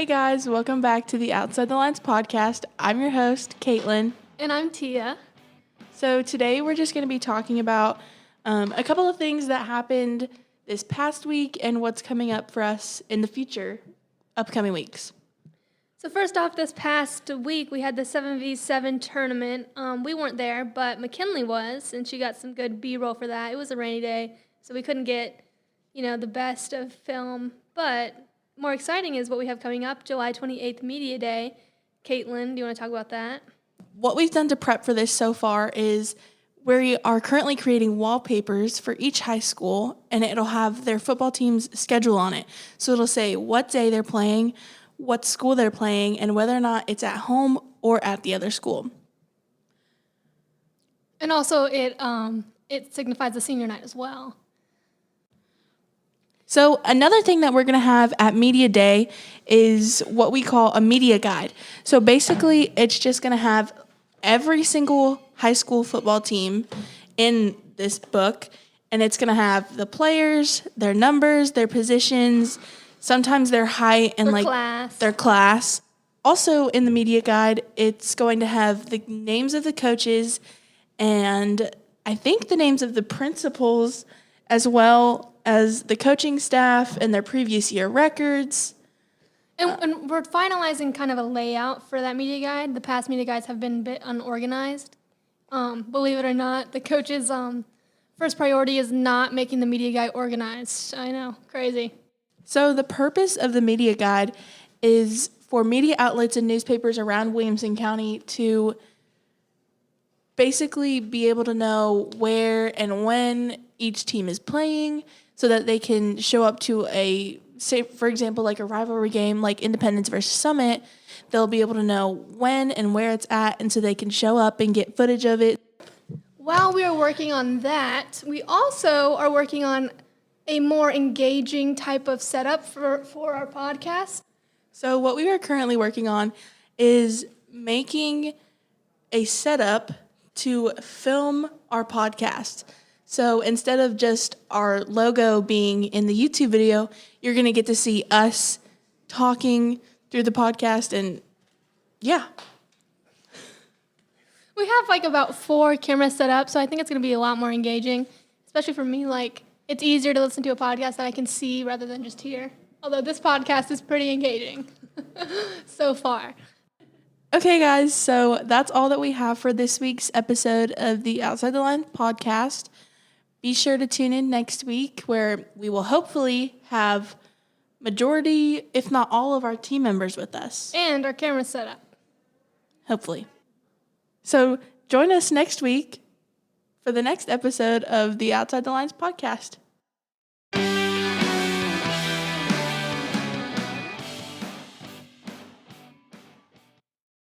Hey guys, welcome back to the Outside the Lines podcast. I'm your host, Caitlin. And I'm Tia. So today we're just going to be talking about a couple of things that happened this past week and what's coming up for us in the future, upcoming weeks. So first off, this past week we had the 7v7 tournament. We weren't there, but McKinley was, and she got some good B-roll for that. It was a rainy day, so we couldn't get, the best of film. But more exciting is what we have coming up, July 28th, Media Day. Caitlin, do you want to talk about that? What we've done to prep for this so far is we are currently creating wallpapers for each high school, and it'll have their football team's schedule on it. So it'll say what day they're playing, what school they're playing, and whether or not it's at home or at the other school. And also it signifies the senior night as well. So another thing that we're going to have at Media Day is what we call a media guide. So basically, it's just going to have every single high school football team in this book, and it's going to have the players, their numbers, their positions, sometimes their height and their class. Also in the media guide, it's going to have the names of the coaches and I think the names of the principals as well as the coaching staff and their previous year records. And we're finalizing kind of a layout for that media guide. The past media guides have been a bit unorganized. Believe it or not, the coach's first priority is not making the media guide organized. I know, crazy. So the purpose of the media guide is for media outlets and newspapers around Williamson County to basically be able to know where and when each team is playing so that they can show up to say, for example, like a rivalry game like Independence versus Summit. They'll be able to know when and where it's at, and so they can show up and get footage of it. While we are working on that, we also are working on a more engaging type of setup for our podcast. So what we are currently working on is making a setup to film our podcast. So instead of just our logo being in the YouTube video, you're going to get to see us talking through the podcast, and yeah. We have about 4 cameras set up, so I think it's going to be a lot more engaging, especially for me. It's easier to listen to a podcast that I can see rather than just hear. Although this podcast is pretty engaging so far. Okay, guys, so that's all that we have for this week's episode of the Outside the Line podcast. Be sure to tune in next week where we will hopefully have majority, if not all, of our team members with us. And our camera set up. Hopefully. So join us next week for the next episode of the Outside the Lines podcast.